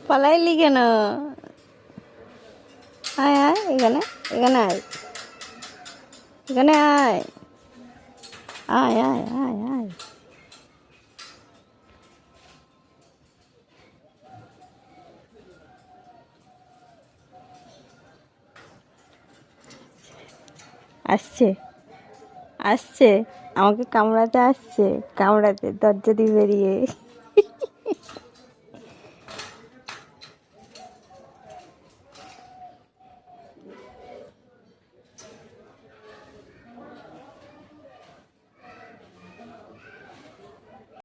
পালাইলি কেন? আয় আয় এখানে, এখানে আয়, এখানে আয়, আয় আয় আয় আয়। আসছে, আসছে, আমাকে কামড়াতে আসছে, কামড়াতে দরজা দিয়ে বেরিয়ে।